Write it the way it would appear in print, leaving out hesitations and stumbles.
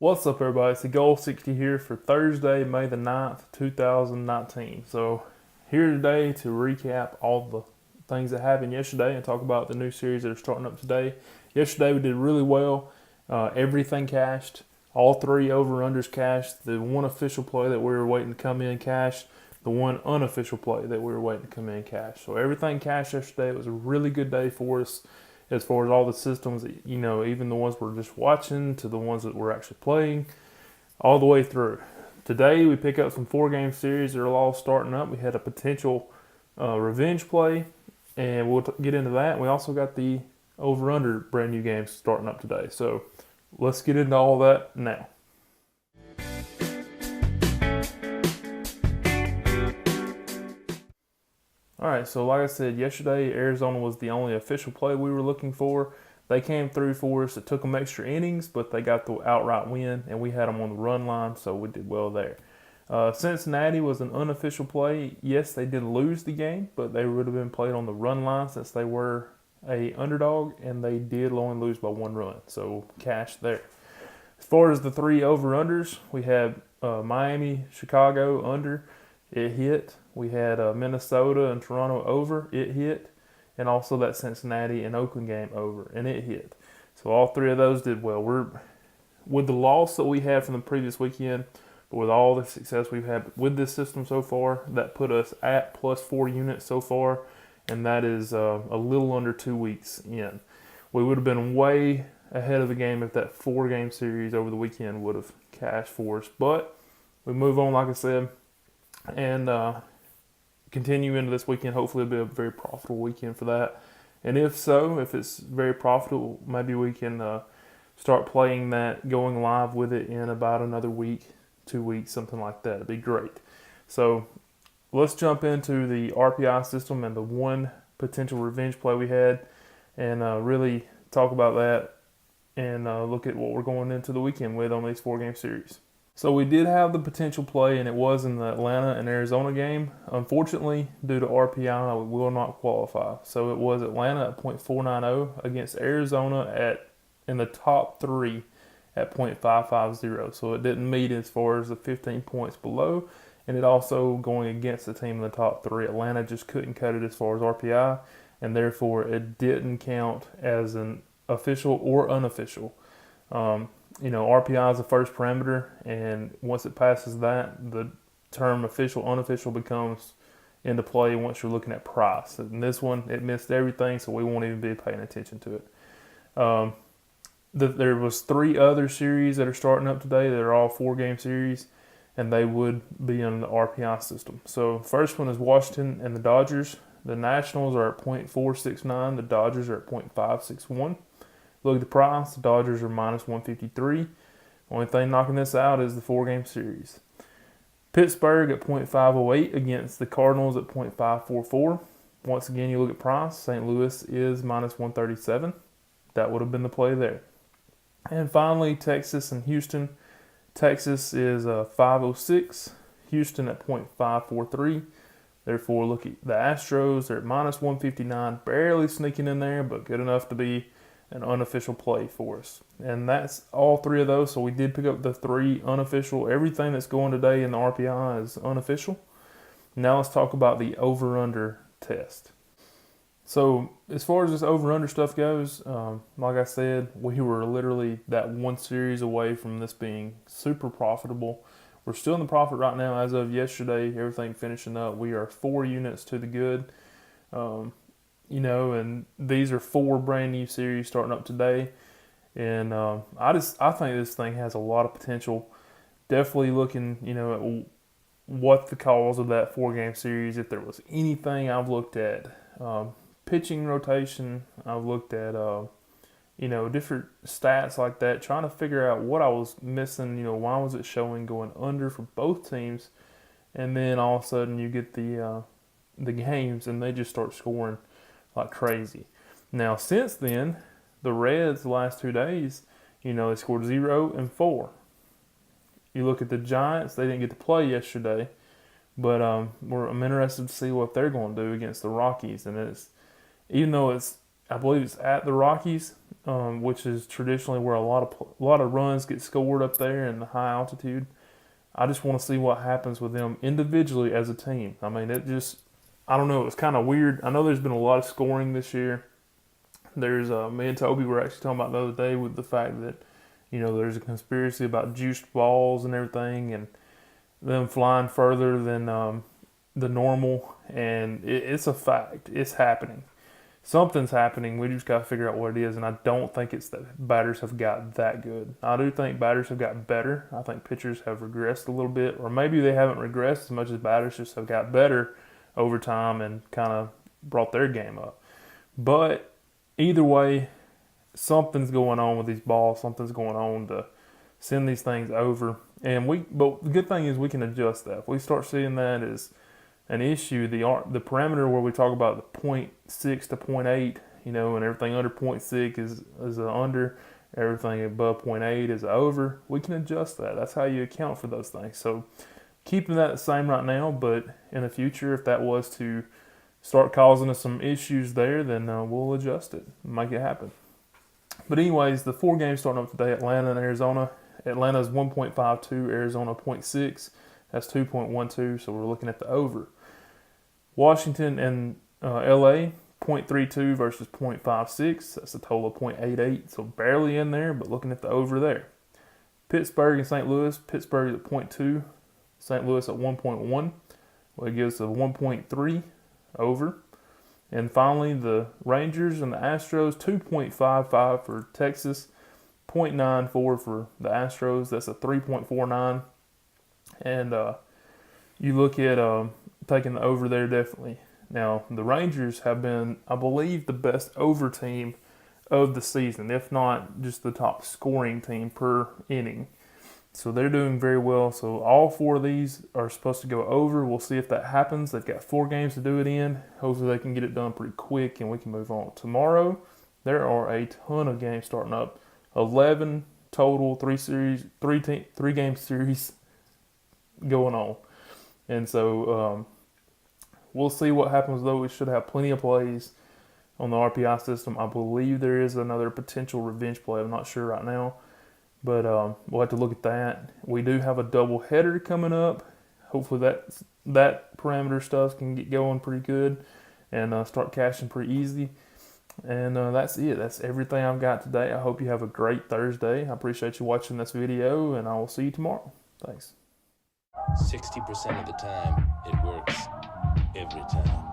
What's up, everybody? It's Thegoal60 here for Thursday, May the 9th, 2019. So, here today to recap all the things that happened yesterday and talk about the new series that are starting up today. Yesterday, we did really well. Everything cashed. All three over-unders cashed. The one official play that we were waiting to come in cashed. The one unofficial play that we were waiting to come in cashed. So, everything cashed yesterday. It was a really good day for us, as far as all the systems, even the ones we're just watching to the ones that we're actually playing, all the way through. Today, we pick up some 4-game series that are all starting up. We had a potential revenge play, and we'll get into that. We also got the over-under brand new games starting up today. So let's get into all that now. All right, so like I said, yesterday, Arizona was the only official play we were looking for. They came through for us. It took them extra innings, but they got the outright win, and we had them on the run line, so we did well there. Cincinnati was an unofficial play. Yes, they did lose the game, but they would have been played on the run line since they were a underdog, and they did only lose by 1 run, so cash there. As far as the 3 over-unders, we had Miami, Chicago under. It hit. We had Minnesota and Toronto over. It hit. And also that Cincinnati and Oakland game over. And it hit. So all 3 of those did well. We're with the loss that we had from the previous weekend, but with all the success we've had with this system so far, that put us at plus 4 units so far. And that is a little under 2 weeks in. We would have been way ahead of the game if that 4-game series over the weekend would have cashed for us. But we move on, like I said, and continue into this weekend. Hopefully it'll be a very profitable weekend for that. And if so, if it's very profitable, maybe we can start playing that, going live with it in about another week, 2 weeks, something like that. It'd be great. So let's jump into the RPI system and the one potential revenge play we had, and really talk about that and look at what we're going into the weekend with on these 4-game series. So we did have the potential play, and it was in the Atlanta and Arizona game. Unfortunately, due to RPI, we will not qualify. So it was Atlanta at .490 against Arizona in the top 3 at .550. So it didn't meet as far as the 15 points below, and it also going against the team in the top 3. Atlanta just couldn't cut it as far as RPI, and therefore it didn't count as an official or unofficial. RPI is the first parameter, and once it passes that, the term official, unofficial becomes into play once you're looking at price. And this one, it missed everything, so we won't even be paying attention to it. There was 3 other series that are starting up today that are all 4-game series, and they would be on the RPI system. So first one is Washington and the Dodgers. The Nationals are at .469. The Dodgers are at .561. Look at the price. The Dodgers are minus 153. Only thing knocking this out is the 4-game series. Pittsburgh at .508 against the Cardinals at .544. Once again, you look at price. St. Louis is minus 137. That would have been the play there. And finally, Texas and Houston. Texas is 506. Houston at .543. Therefore, look at the Astros. They're at minus 159. Barely sneaking in there, but good enough to be an unofficial play for us. And that's all 3 of those. So we did pick up the 3 unofficial. Everything that's going today in the RPI is unofficial. Now let's talk about the over-under test. So as far as this over-under stuff goes, like I said, we were literally that 1 series away from this being super profitable. We're still in the profit right now as of yesterday. Everything finishing up. We are 4 units to the good. And these are 4 brand new series starting up today. And I think this thing has a lot of potential. Definitely looking, at what the cause of that 4-game series, if there was anything I've looked at. Pitching rotation, I've looked at, different stats like that, trying to figure out what I was missing, why was it showing going under for both teams. And then all of a sudden you get the games and they just start scoring like crazy. Now, since then, the Reds, the last 2 days, they scored 0 and 4. You look at the Giants, they didn't get to play yesterday, but I'm interested to see what they're going to do against the Rockies. And even though it's I believe it's at the Rockies, which is traditionally where a lot of runs get scored up there in the high altitude. I just want to see what happens with them individually as a team. I mean, I don't know, it's kind of weird. I know there's been a lot of scoring this year. There's me and Toby were actually talking about the other day with the fact that, there's a conspiracy about juiced balls and everything, and them flying further than the normal, and it's a fact. It's happening. Something's happening. We just got to figure out what it is, and I don't think it's that batters have got that good. I do think batters have gotten better. I think pitchers have regressed a little bit, or maybe they haven't regressed as much as batters just have got better over time and kind of brought their game up. But either way, something's going on with these balls. Something's going on to send these things over. But the good thing is we can adjust that. If we start seeing that as an issue, the parameter where we talk about the 0.6 to 0.8, and everything under 0.6 is a under, everything above 0.8 is a over, we can adjust that. That's how you account for those things. So keeping that the same right now, but in the future, if that was to start causing us some issues there, then we'll adjust it and make it happen. But anyways, the 4 games starting up today, Atlanta and Arizona. Atlanta's 1.52, Arizona 0.6. That's 2.12, so we're looking at the over. Washington and LA, 0.32 versus 0.56. That's a total of 0.88, so barely in there, but looking at the over there. Pittsburgh and St. Louis, Pittsburgh at 0.2, St. Louis at 1.1. Well, it gives a 1.3 over. And finally, the Rangers and the Astros, 2.55 for Texas, 0.94 for the Astros. That's a 3.49. And you look at taking the over there, definitely. Now, the Rangers have been, I believe, the best over team of the season, if not just the top scoring team per inning. So they're doing very well. So all 4 of these are supposed to go over. We'll see if that happens. They've got 4 games to do it in. Hopefully they can get it done pretty quick and we can move on. Tomorrow, there are a ton of games starting up. 11 total, 3-game series going on. And so we'll see what happens, though. We should have plenty of plays on the RPI system. I believe there is another potential revenge play. I'm not sure right now. But we'll have to look at that. We do have a double header coming up. Hopefully that parameter stuff can get going pretty good and start cashing pretty easy. And that's it. That's everything I've got today. I hope you have a great Thursday. I appreciate you watching this video, and I will see you tomorrow. Thanks. 60% of the time, it works every time.